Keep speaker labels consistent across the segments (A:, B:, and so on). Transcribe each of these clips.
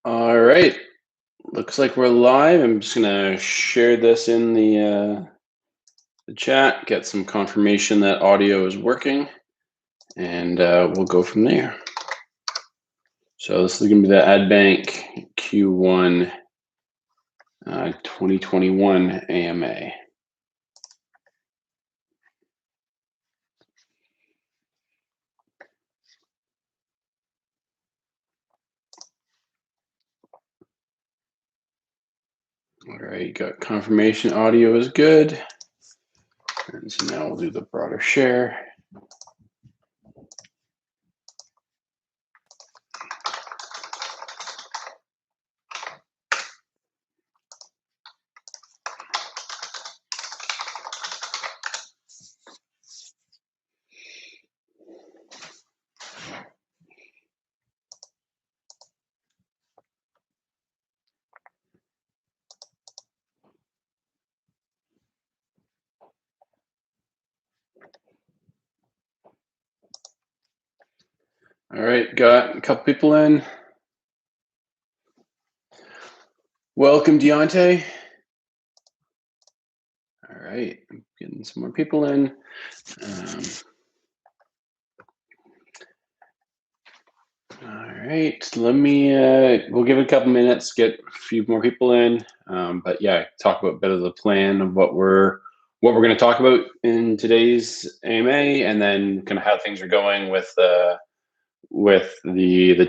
A: All right. Looks like we're live. I'm just gonna share this in the chat, get some confirmation that audio is working, and we'll go from there. So this is gonna be the adbank Q1 2021 AMA. All right, got confirmation audio is good. And so now we'll do the broader share. All right, got a couple people in. Welcome, Deontay. All right, I'm getting some more people in. All right, let me, we'll give it a couple minutes, get a few more people in. But yeah, talk about a bit of the plan of what we're going to talk about in today's AMA, and then kind of how things are going with the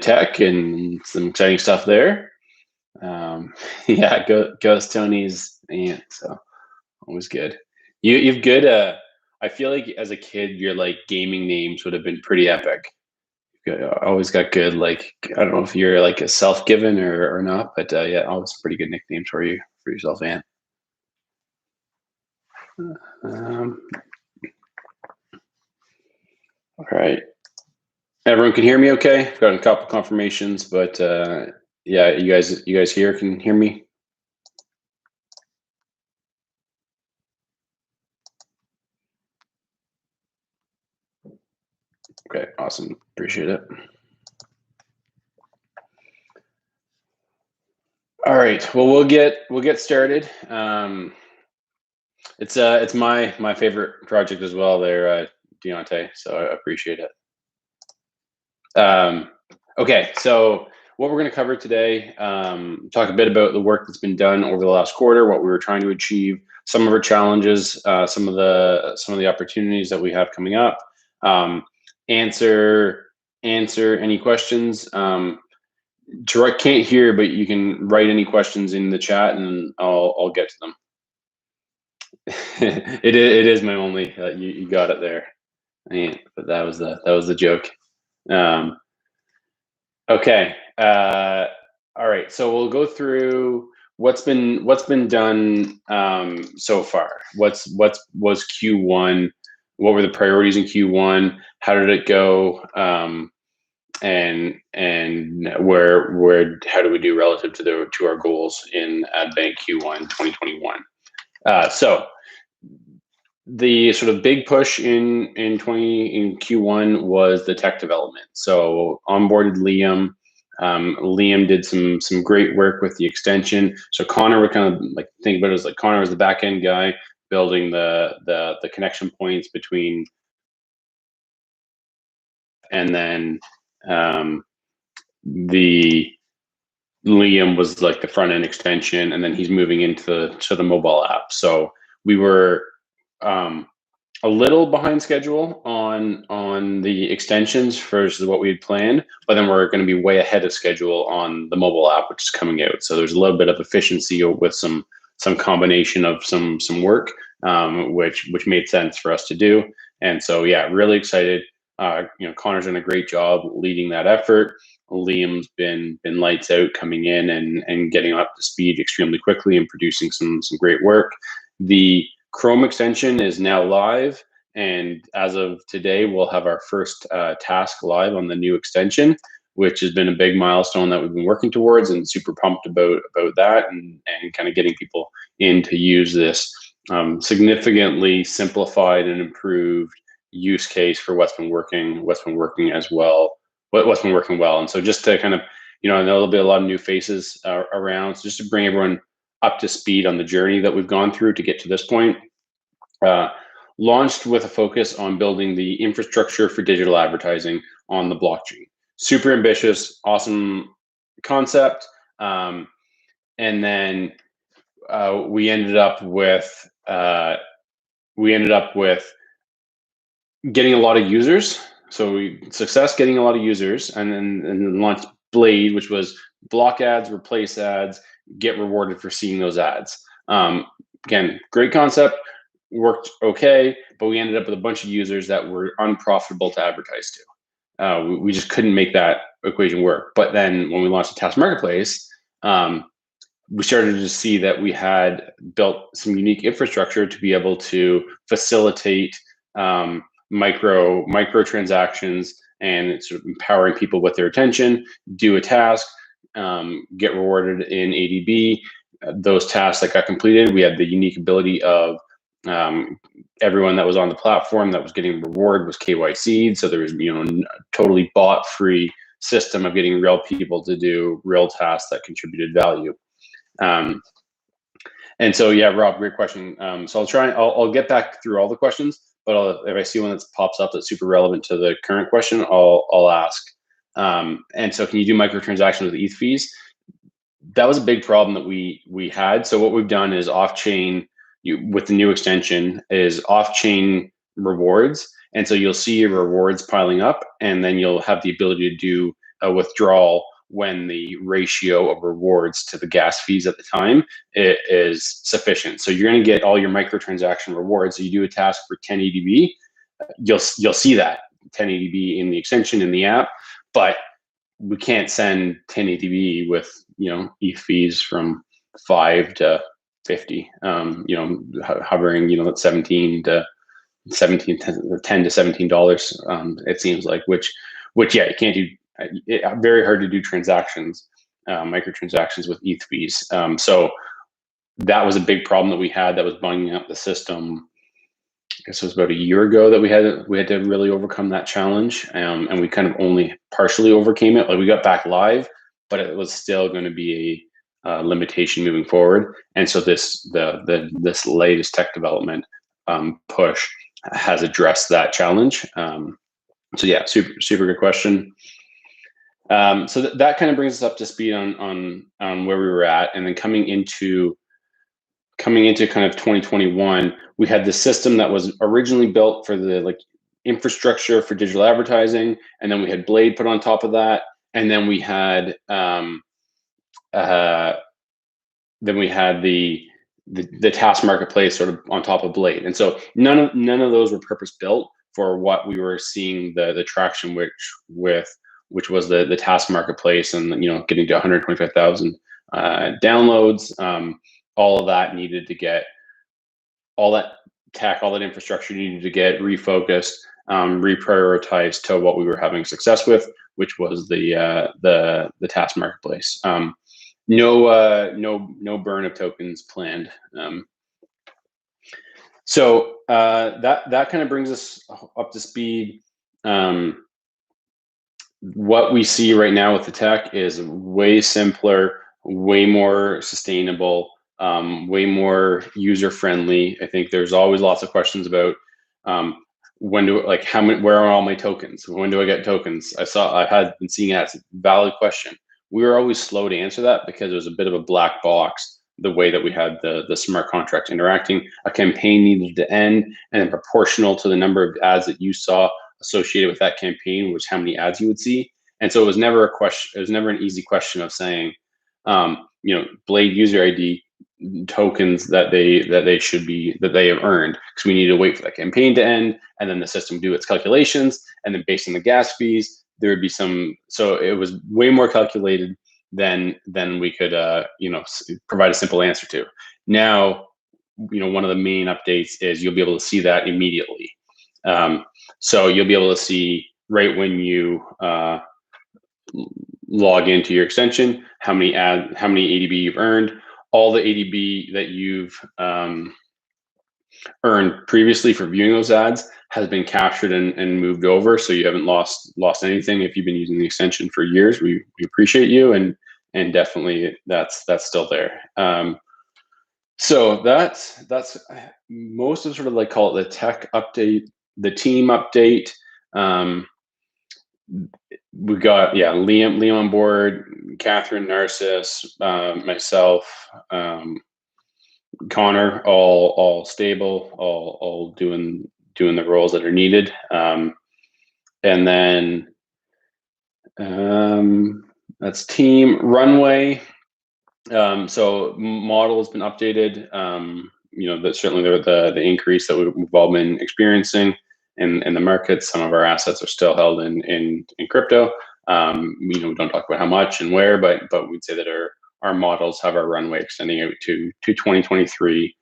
A: tech and some exciting stuff there. Yeah, Ghost Tony's aunt, so always good. You've good. I feel like as a kid, your like gaming names would have been pretty epic. Always got good, like, I don't know if you're like a self-given or not, but yeah, always pretty good nicknames for yourself, Ann. Um, all right, everyone can hear me okay? I've got a couple confirmations, but yeah, you guys here can hear me? Okay, awesome, appreciate it. All right, well, we'll get started. It's my favorite project as well there, Deontay, so I appreciate it. Okay, so what we're going to cover today, talk a bit about the work that's been done over the last quarter, what we were trying to achieve, some of our challenges, some of the opportunities that we have coming up, answer any questions. Tarek can't hear, but you can write any questions in the chat, and I'll get to them. it is my only. You got it there. But that was the joke. Okay. All right. So we'll go through what's been done so far. What was Q1? What were the priorities in Q1? How did it go? And where how do we do relative to our goals in AdBank Q1 2021? So the sort of big push in Q1 was the tech development. So onboarded Liam. Liam did some great work with the extension. So Connor would kind of like think about it as like Connor was the back end guy building the connection points between, and then the Liam was like the front end extension, and then he's moving into the mobile app. So we were a little behind schedule on the extensions versus what we had planned, but then we're going to be way ahead of schedule on the mobile app, which is coming out. So there's a little bit of efficiency with some combination of some work, which made sense for us to do. And so yeah, really excited. Connor's done a great job leading that effort. Liam's been lights out, coming in and getting up to speed extremely quickly and producing some great work. The Chrome extension is now live, and as of today, we'll have our first task live on the new extension, which has been a big milestone that we've been working towards, and super pumped about that, and kind of getting people in to use this significantly simplified and improved use case for what's been working as well, what's been working well. And so just to kind of you know, and there'll be a lot of new faces around. So just to bring everyone up to speed on the journey that we've gone through to get to this point. Launched with a focus on building the infrastructure for digital advertising on the blockchain. Super ambitious, awesome concept. And then we ended up with getting a lot of users. So success getting a lot of users, and then launched Blade, which was block ads, replace ads, get rewarded for seeing those ads. Again, great concept, worked okay, but we ended up with a bunch of users that were unprofitable to advertise to. We just couldn't make that equation work. But then when we launched the Task Marketplace, we started to see that we had built some unique infrastructure to be able to facilitate micro transactions and sort of empowering people with their attention, do a task, get rewarded in ADB. Those tasks that got completed, we had the unique ability of everyone that was on the platform that was getting reward was KYC'd. So there was, you know, totally bot free system of getting real people to do real tasks that contributed value. And so, yeah, Rob, great question. So I'll get back through all the questions, but if I see one that pops up that's super relevant to the current question, I'll ask. And so can you do microtransactions with ETH fees? That was a big problem that we had. So what we've done is off-chain, with the new extension, is off-chain rewards. And so you'll see your rewards piling up, and then you'll have the ability to do a withdrawal when the ratio of rewards to the gas fees at the time is sufficient. So you're going to get all your microtransaction rewards. So you do a task for 10 ADB, you'll see that 10 ADB in the extension in the app, but we can't send 10 ADB with, you know, ETH fees from 5 to 50, you know, hovering, you know, at 17 to 17, 10 to $17, it seems like, which yeah, you can't do. Very hard to do transactions, microtransactions with ETH fees. So that was a big problem that we had that was bunging up the system. I guess it was about a year ago that we had to really overcome that challenge, and we kind of only partially overcame it. Like, we got back live, but it was still going to be a limitation moving forward. And so this latest tech development push has addressed that challenge. So yeah, super good question. So that kind of brings us up to speed on where we were at, and then coming into kind of 2021, we had the system that was originally built for the infrastructure for digital advertising, and then we had Blade put on top of that, and then we had the Task Marketplace sort of on top of Blade, and so none of those were purpose built for what we were seeing the traction which was the Task Marketplace, and getting to 125,000 downloads. All of that needed to get, all that tech, all that infrastructure needed to get refocused, reprioritized to what we were having success with, which was the Task Marketplace. No burn of tokens planned. So that kind of brings us up to speed. What we see right now with the tech is way simpler, way more sustainable, way more user friendly. I think there's always lots of questions about where are all my tokens? When do I get tokens? I had been seeing that as a valid question. We were always slow to answer that because it was a bit of a black box, the way that we had the smart contract interacting. A campaign needed to end, and then proportional to the number of ads that you saw associated with that campaign was how many ads you would see. And so it was never a question. It was never an easy question of saying, Blade user ID tokens that they have earned, because we needed to wait for that campaign to end, and then the system do its calculations, and then based on the gas fees, there would be some. So it was way more calculated than we could provide a simple answer to. Now, one of the main updates is you'll be able to see that immediately. So you'll be able to see right when you log into your extension how many ADB you've earned, all the ADB that you've earned previously for viewing those ads, has been captured and moved over, so you haven't lost anything. If you've been using the extension for years, we appreciate you, and definitely that's still there. So that's most of sort of like, call it the tech update, the team update. We got Liam on board, Catherine, Narcissus, myself, Connor, all stable, all doing the roles that are needed. And then that's team runway. So model has been updated. That's certainly the increase that we've all been experiencing in the markets. Some of our assets are still held in crypto. We don't talk about how much and where, but we'd say that our models have our runway extending out to 2023.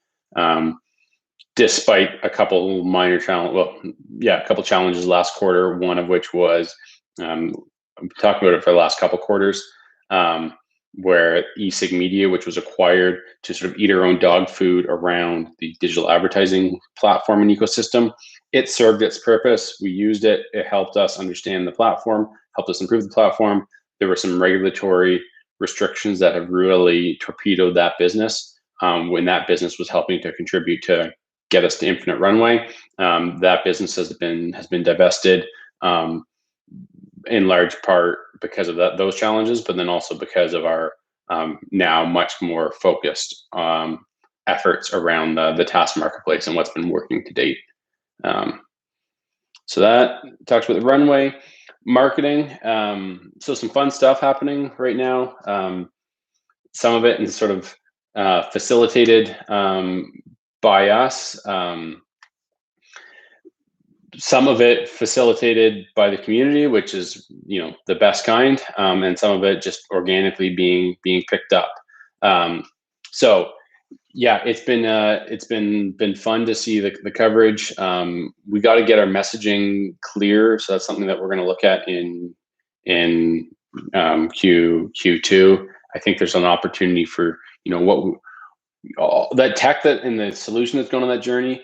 A: Despite a couple minor a couple challenges last quarter, one of which was, we talked about it for the last couple quarters, where eSig Media, which was acquired to sort of eat our own dog food around the digital advertising platform and ecosystem, it served its purpose. We used it. It helped us understand the platform, helped us improve the platform. There were some regulatory restrictions that have really torpedoed that business, when that business was helping to contribute to get us to infinite runway. That business has been divested, in large part because of those challenges, but then also because of our now much more focused efforts around the task marketplace and what's been working to date. So that talks about the runway. Marketing. So some fun stuff happening right now. Some of it is sort of facilitated by us. Some of it facilitated by the community, which is the best kind, and some of it just organically being picked up. So yeah, it's been fun to see the coverage. We got to get our messaging clear, so that's something that we're going to look at in Q2. I think there's an opportunity for all that tech that and the solution that's going on that journey.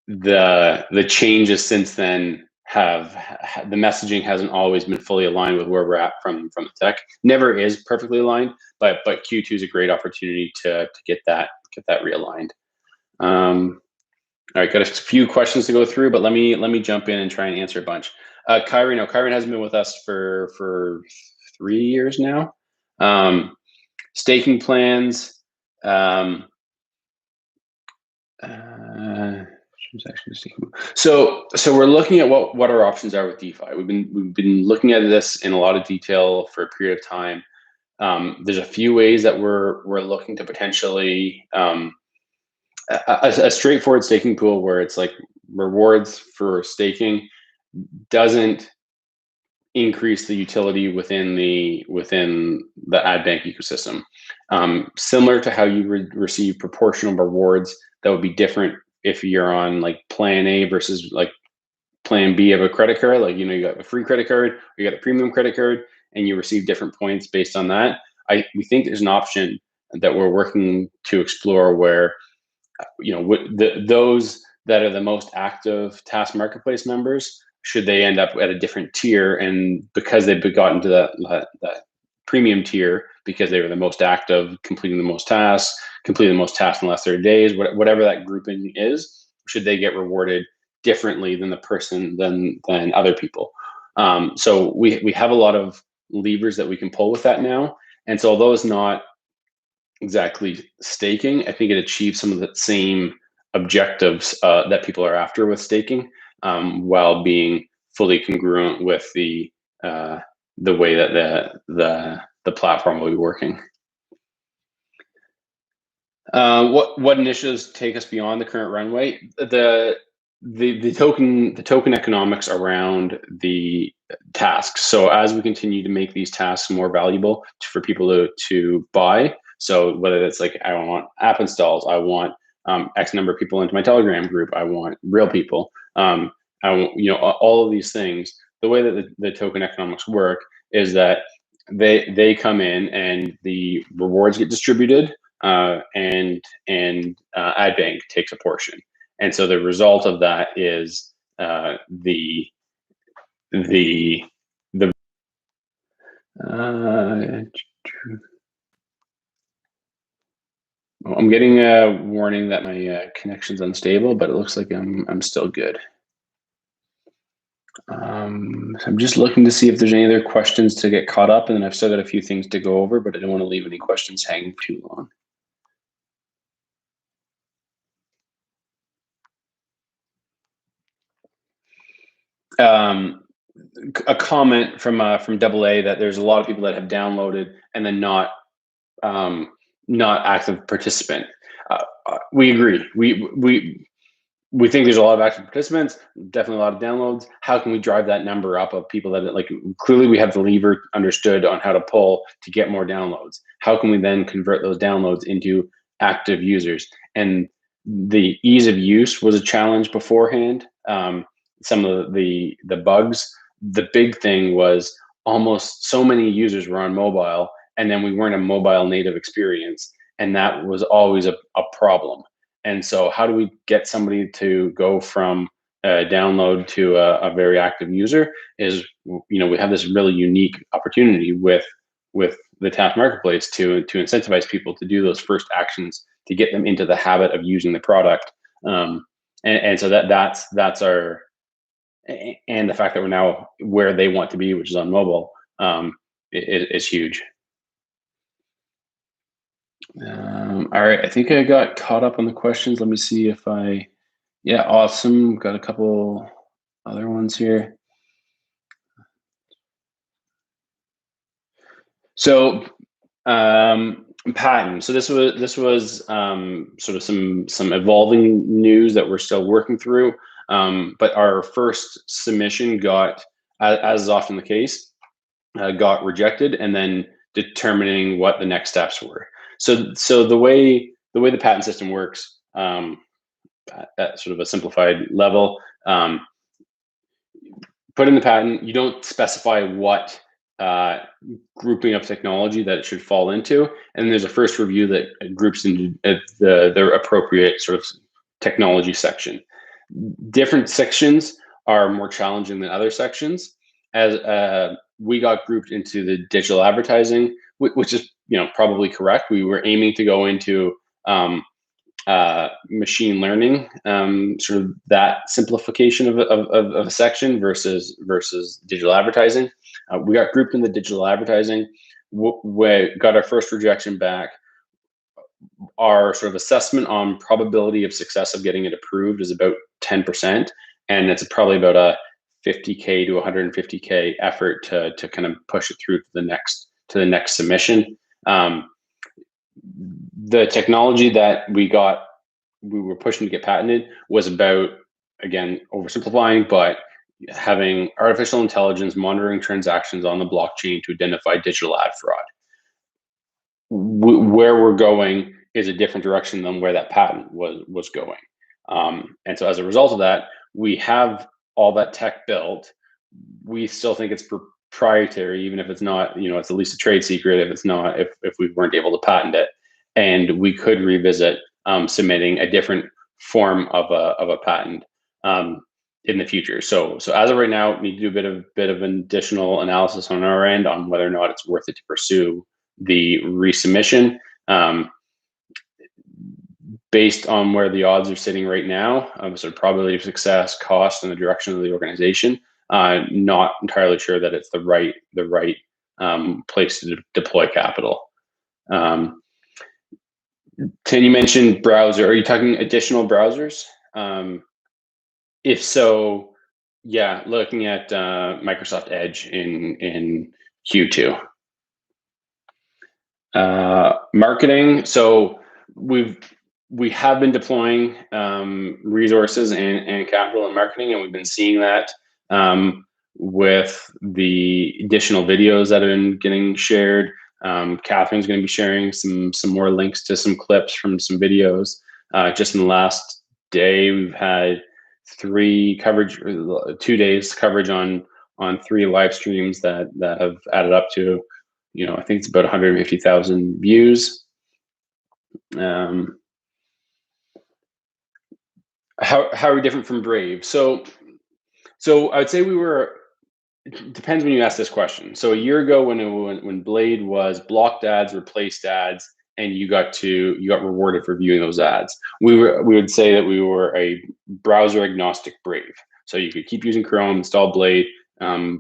A: The changes since then have the messaging hasn't always been fully aligned with where we're at from the tech. Never is perfectly aligned, but Q2 is a great opportunity to get that realigned. All right, got a few questions to go through, but let me jump in and try and answer a bunch. Kyrie hasn't been with us for 3 years now. Staking plans. So we're looking at what our options are with DeFi. We've been looking at this in a lot of detail for a period of time. There's a few ways that we're looking to potentially a straightforward staking pool where it's like rewards for staking doesn't increase the utility within the adbank ecosystem. Similar to how you receive proportional rewards, that would be different if you're on like plan A versus like plan B of a credit card. Like, you got a free credit card, or you got a premium credit card, and you receive different points based on that. We think there's an option that we're working to explore where, those that are the most active task marketplace members, should they end up at a different tier, and because they've gotten to that premium tier because they were the most active, completing the most tasks in the last 30 days, whatever that grouping is, should they get rewarded differently than than other people? So we have a lot of levers that we can pull with that now. And so although it's not exactly staking, I think it achieves some of the same objectives that people are after with staking, while being fully congruent with the way that the platform will be working. What initiatives take us beyond the current runway? The token economics around the tasks. So as we continue to make these tasks more valuable for people to buy, so whether it's like, I want app installs, I want X number of people into my Telegram group, I want real people, I want, all of these things. The way that the token economics work is that they come in and the rewards get distributed, and adbank takes a portion. And so the result of that is the I'm getting a warning that my connection's unstable, but it looks like I'm still good. So I'm just looking to see if there's any other questions to get caught up, and then I've still got a few things to go over, but I don't want to leave any questions hanging too long. A comment from AA that there's a lot of people that have downloaded and then not active participant. We agree. We think there's a lot of active participants, definitely a lot of downloads. How can we drive that number up of people that, like, clearly we have the lever understood on how to pull to get more downloads? How can we then convert those downloads into active users? And the ease of use was a challenge beforehand. Some of the bugs. The big thing was almost so many users were on mobile, and then we weren't a mobile native experience, and that was always a problem. And so how do we get somebody to go from a download to a very active user is, we have this really unique opportunity with the Task Marketplace to incentivize people to do those first actions to get them into the habit of using the product. And so that's our, and the fact that we're now where they want to be, which is on mobile, is huge. All right, I think I got caught up on the questions. Let me see if yeah, awesome. Got a couple other ones here. So patent. So this was sort of some evolving news that we're still working through. But our first submission got, as is often the case, got rejected, and then determining what the next steps were. So the way the patent system works, at sort of a simplified level, put in the patent, you don't specify what grouping of technology that it should fall into, and there's a first review that groups into their appropriate sort of technology section. Different sections are more challenging than other sections. As we got grouped into the digital advertising, which is probably correct. We were aiming to go into machine learning, sort of that simplification of a section versus digital advertising. We got grouped in the digital advertising. We got our first rejection back. Our sort of assessment on probability of success of getting it approved is about 10%, and it's probably about a 50K to 150K effort to kind of push it through to the next submission. The technology that we were pushing to get patented was about, again, oversimplifying, but having artificial intelligence monitoring transactions on the blockchain to identify digital ad fraud. Where we're going is a different direction than where that patent was going. And so as a result of that, we have all that tech built. We still think it's proprietary, even if it's not, it's at least a trade secret if we weren't able to patent it. And we could revisit submitting a different form of a patent in the future. So as of right now, we need to do a bit of an additional analysis on our end on whether or not it's worth it to pursue the resubmission. Based on where the odds are sitting right now, sort of probability of success, cost, and the direction of the organization, not entirely sure that it's the right place to deploy capital. Tim, you mentioned browser. Are you talking additional browsers? If so, yeah, looking at Microsoft Edge in Q2. Marketing. So we have been deploying resources and capital in marketing, and we've been seeing that with the additional videos that have been getting shared. Catherine's going to be sharing some more links to some clips from some videos. Just in the last day, we've had 2 days coverage on 3 live streams that have added up to, I think it's about 150,000 views. How are we different from Brave? So I would say we were. It depends when you ask this question. So a year ago, when Blade was blocked ads, replaced ads, and you got rewarded for viewing those ads. We would say that we were a browser agnostic Brave. So you could keep using Chrome, install Blade,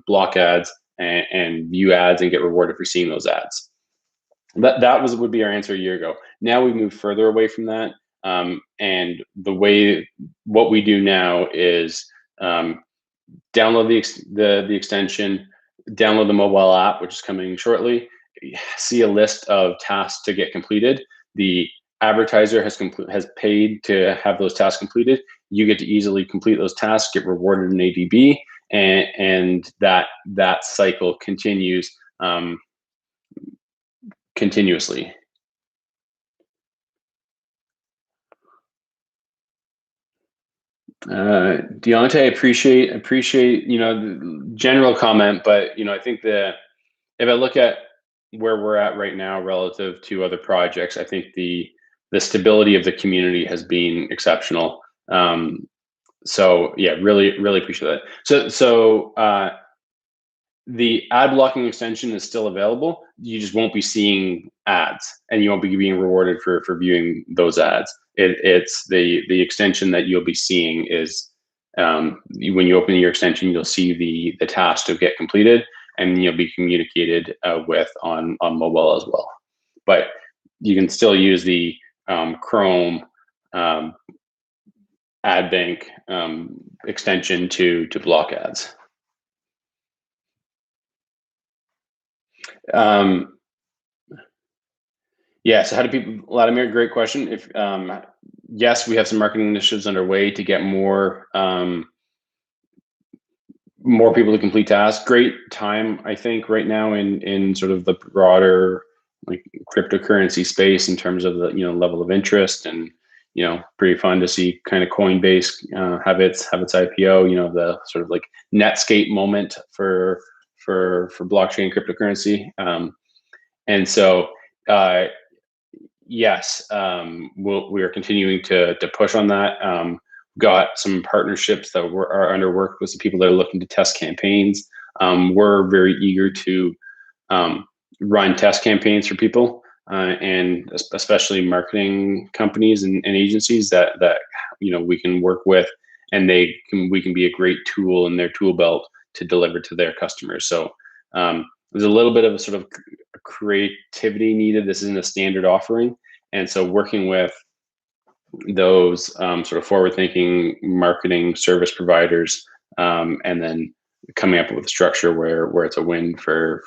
A: block ads, and view ads and get rewarded for seeing those ads. That would be our answer a year ago. Now we've moved further away from that, and what we do now is download the extension, download the mobile app, which is coming shortly. See a list of tasks to get completed. The advertiser has paid to have those tasks completed. You get to easily complete those tasks, get rewarded in ADB, and that cycle continues continuously. Deontay, appreciate the general comment, but I think if I look at where we're at right now relative to other projects, I think the stability of the community has been exceptional. So yeah, really appreciate that. So the ad blocking extension is still available. You just won't be seeing ads, and you won't be being rewarded for viewing those ads. It's the extension that you'll be seeing is when you open your extension, you'll see the task to get completed, and you'll be communicated with on mobile as well. But you can still use the Chrome adbank extension to block ads. Um, Yeah. So how do people, Vladimir, great question. If yes, we have some marketing initiatives underway to get more people to complete tasks. Great time, I think, right now in sort of the broader like cryptocurrency space in terms of the level of interest, and pretty fun to see kind of Coinbase have its IPO. The sort of like Netscape moment for blockchain cryptocurrency, and so. Yes, we are continuing to push on that. Got some partnerships that are under work with some people that are looking to test campaigns. We're very eager to run test campaigns for people, and especially marketing companies and agencies that we can work with, and we can be a great tool in their tool belt to deliver to their customers. So there's a little bit of a sort of creativity needed. This isn't a standard offering, and so working with those sort of forward-thinking marketing service providers, and then coming up with a structure where it's a win for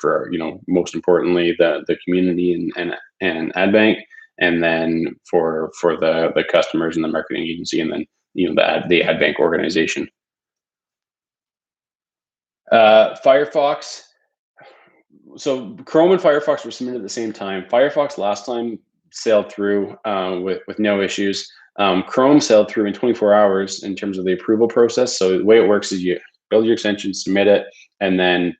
A: most importantly the community and adbank, and then for the customers and the marketing agency, and then the adbank organization. Firefox. So Chrome and Firefox were submitted at the same time. Firefox last time sailed through with no issues. Chrome sailed through in 24 hours in terms of the approval process. So the way it works is you build your extension, submit it, and then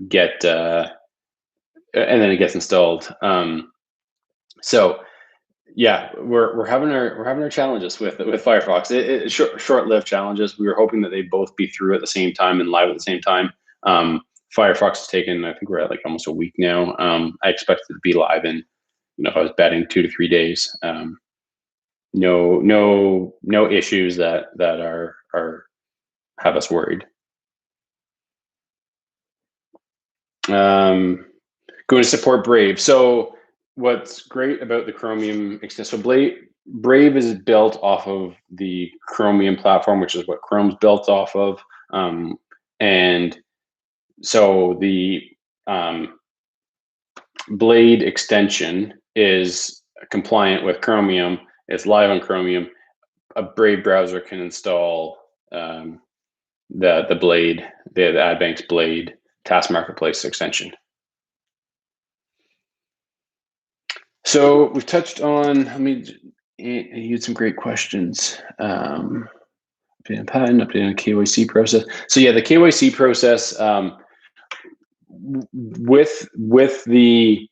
A: get and then it gets installed. So yeah, we're having our challenges with Firefox. Short-lived challenges. We were hoping that they both be through at the same time and live at the same time. Firefox has taken, I think we're at like almost a week now. I expect it to be live in, if I was betting, 2 to 3 days. No issues that are have us worried. Going to support Brave. So what's great about the Chromium extension? So Brave is built off of the Chromium platform, which is what Chrome's built off of, and so the Blade extension is compliant with Chromium. It's live on Chromium. A Brave browser can install the Blade, the AdBank's Blade Task Marketplace extension. So we've touched on. You had some great questions. Updating on patent, updating on KYC process. So yeah, the KYC process with the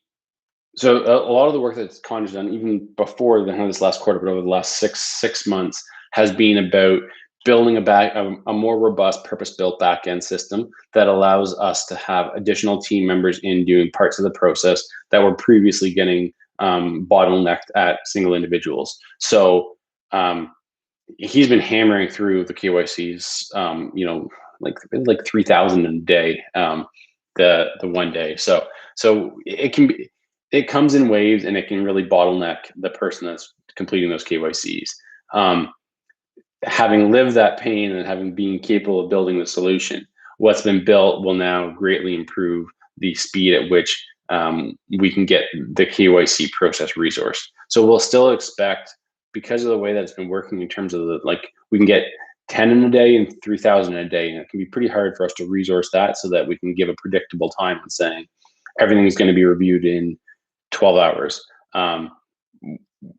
A: So a lot of the work that Connor's done, even before this last quarter, but over the last six months, has been about building a more robust, purpose-built back-end system that allows us to have additional team members in doing parts of the process that were previously getting bottlenecked at single individuals. So he's been hammering through the KYCs, like 3,000 a day, the one day. So it comes in waves, and it can really bottleneck the person that's completing those KYCs. Having lived that pain and having been capable of building the solution, what's been built will now greatly improve the speed at which we can get the KYC process resourced. So we'll still expect, because of the way that it's been working in terms of we can get 10 in a day and 3,000 a day, and it can be pretty hard for us to resource that so that we can give a predictable time on saying everything is going to be reviewed in 12 hours.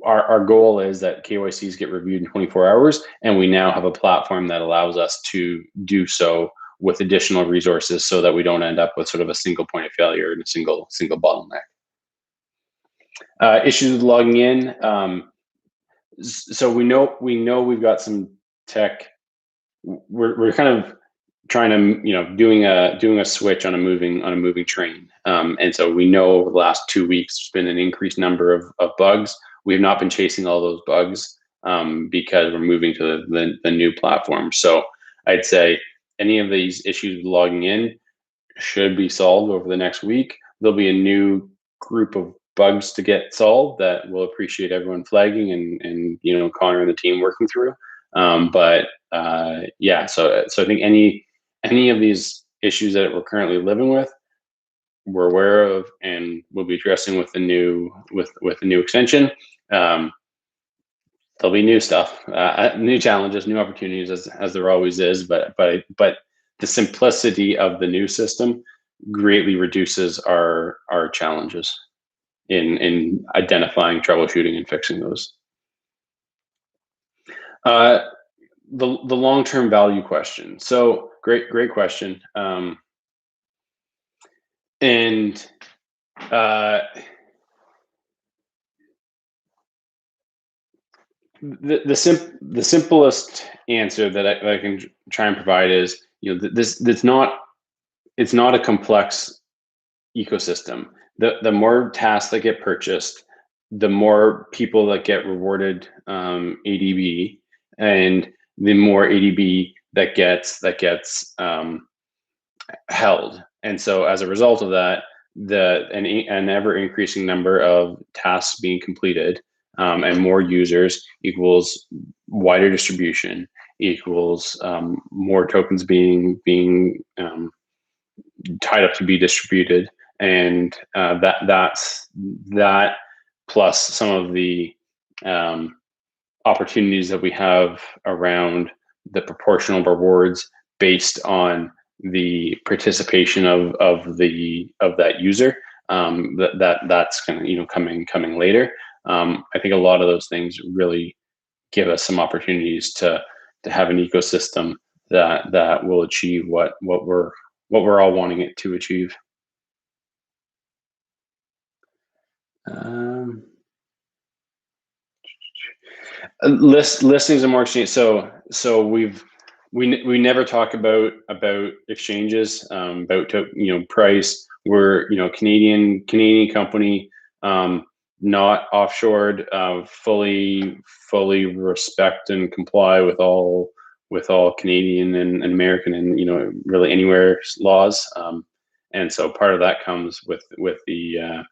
A: Our goal is that KYCs get reviewed in 24 hours, and we now have a platform that allows us to do so with additional resources so that we don't end up with sort of a single point of failure and a single bottleneck. Issues with logging in. So we know we've got some tech. We're kind of trying to doing a switch on a moving train, and so we know over the last 2 weeks there's been an increased number of bugs. We've not been chasing all those bugs because we're moving to the new platform. So I'd say any of these issues with logging in should be solved over the next week. There'll be a new group of bugs to get solved that we'll appreciate everyone flagging and Connor and the team working through. But yeah, so I think any of these issues that we're currently living with, we're aware of, and we'll be addressing with the new extension. There'll be new stuff, new challenges, new opportunities, as there always is. But the simplicity of the new system greatly reduces our challenges in identifying, troubleshooting, and fixing those. The long-term value question. So great question. And the simplest answer that I can try and provide is, it's not a complex ecosystem. The more tasks that get purchased, the more people that get rewarded ADB, and the more ADB that gets held. And so as a result of that, an ever increasing number of tasks being completed, and more users equals wider distribution, equals more tokens being tied up to be distributed, and that plus some of the opportunities that we have around the proportional rewards based on the participation of that user. That's kind of coming later. I think a lot of those things really give us some opportunities to have an ecosystem that will achieve what we're all wanting it to achieve. Listings and more exchange. So we never talk about exchanges, about price. We're Canadian company, not offshored, fully respect and comply with all Canadian and American and really anywhere laws. And so part of that comes with the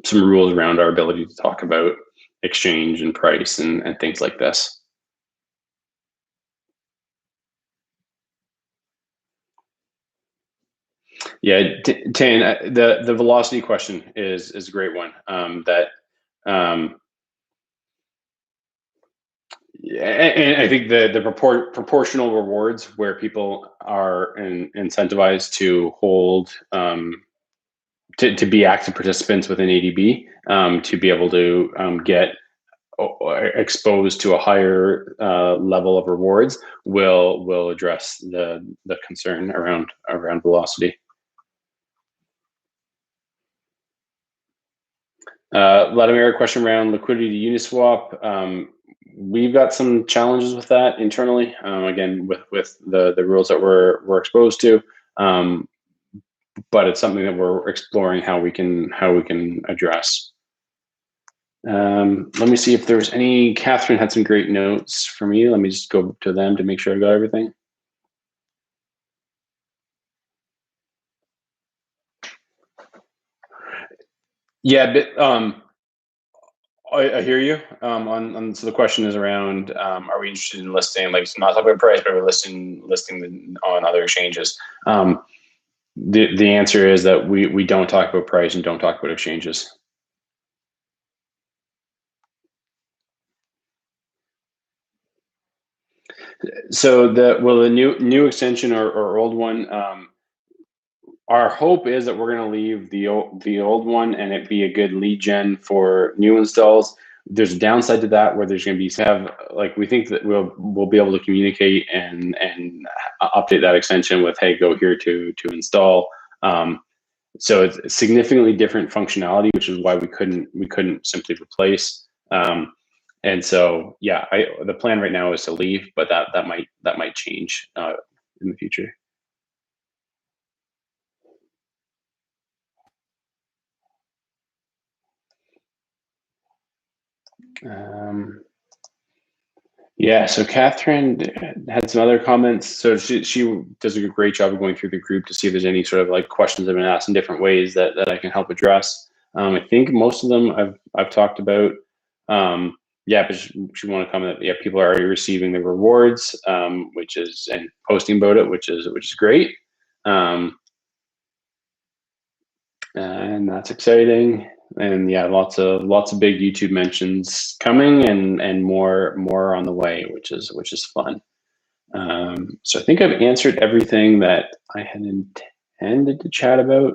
A: some rules around our ability to talk about exchange and price and things like this. Yeah, Tane, the velocity question is a great one. And I think the proportional rewards, where people are incentivized to hold, to be active participants within ADB, to be able to get exposed to a higher level of rewards, will address the concern around velocity. Vladimir, question around liquidity to Uniswap. We've got some challenges with that internally. Again, with the rules that we're exposed to, but it's something that we're exploring how we can address. Let me see if there's any. Catherine had some great notes for me. Let me just go to them to make sure I got everything. Yeah, but I hear you. So the question is around: are we interested in listing, like, not talking about price, but we're listing on other exchanges? The answer is that we don't talk about price and don't talk about exchanges. So the new extension or old one. Our hope is that we're going to leave the old one and it be a good lead gen for new installs. There's a downside to that where there's going to be we think that we'll be able to communicate and update that extension with, hey, go here to install. So it's significantly different functionality, which is why we couldn't simply replace. And so yeah, the plan right now is to leave, but that might change in the future. Yeah, so Catherine had some other comments. So she does a great job of going through the group to see if there's any sort of like questions that have been asked in different ways that I can help address. I think most of them I've talked about. Yeah, but she want to comment that, yeah, people are already receiving the rewards, which is, and posting about it, which is great. And that's exciting. And yeah, lots of big YouTube mentions coming, and more on the way, which is fun. So I think I've answered everything that I had intended to chat about.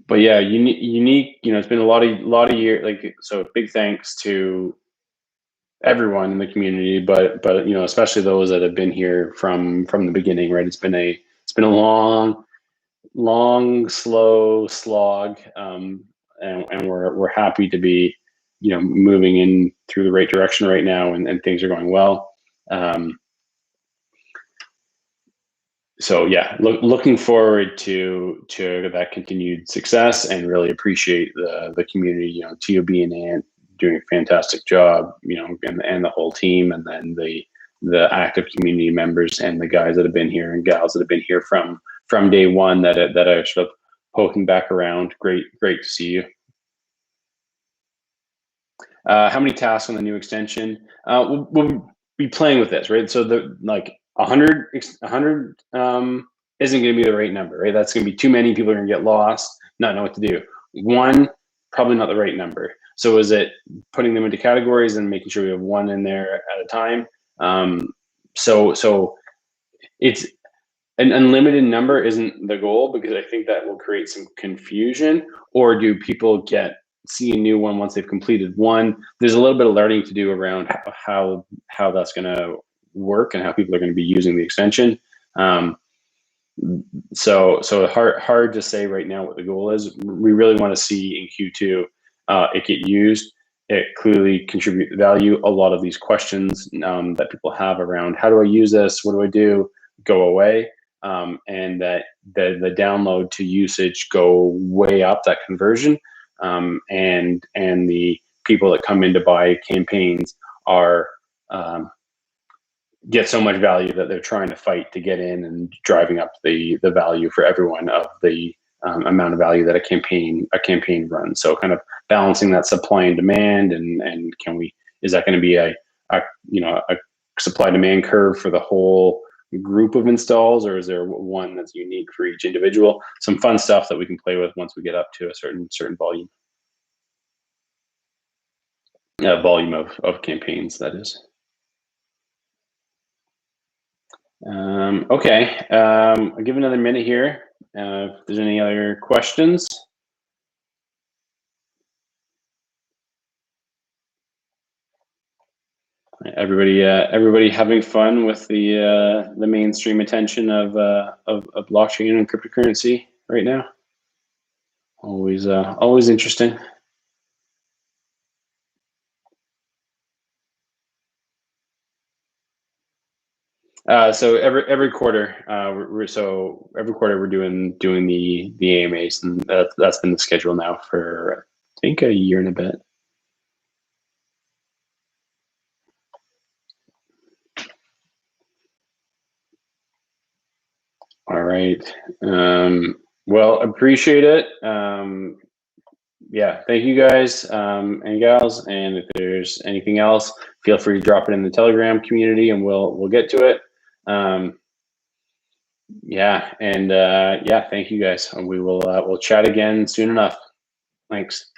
A: But yeah, unique. It's been a lot of years. Like, so big thanks to everyone in the community, but especially those that have been here from the beginning. Right, it's been a long, slow slog, and we're happy to be, moving in through the right direction right now, and things are going well. So yeah, looking forward to that continued success, and really appreciate the community. TOB and Ant doing a fantastic job, and the whole team, and then the active community members and the guys that have been here and gals that have been here from day one that are sort of poking back around. Great to see you. How many tasks on the new extension? We'll be playing with this, right? So the 100 isn't going to be the right number, right? That's going to be too many. People are going to get lost, not know what to do. One, probably not the right number. So is it putting them into categories and making sure we have one in there at a time? So it's an unlimited number isn't the goal, because I think that will create some confusion. Or do people see a new one once they've completed one? There's a little bit of learning to do around how that's going to work and how people are going to be using the extension. So hard to say right now what the goal is. We really want to see in Q2 it get used. It clearly contribute value. A lot of these questions that people have around, how do I use this? What do I do? Go away. And that the download to usage go way up, that conversion. And the people that come in to buy campaigns are get so much value that they're trying to fight to get in, and driving up the value for everyone of the amount of value that a campaign runs. So kind of balancing that supply and demand, and is that going to be a supply demand curve for the whole group of installs, or is there one that's unique for each individual? Some fun stuff that we can play with once we get up to a certain volume. Volume of campaigns, that is. Okay, I'll give another minute here. If there's any other questions. Everybody having fun with the mainstream attention of blockchain and cryptocurrency right now? Always interesting. So every quarter, so every quarter we're doing the AMAs, and that's been the schedule now for I think a year and a bit. All right. Well, appreciate it. Yeah, thank you guys and gals. And if there's anything else, feel free to drop it in the Telegram community, and we'll get to it. Yeah, and yeah, thank you guys. We will we'll chat again soon enough. Thanks.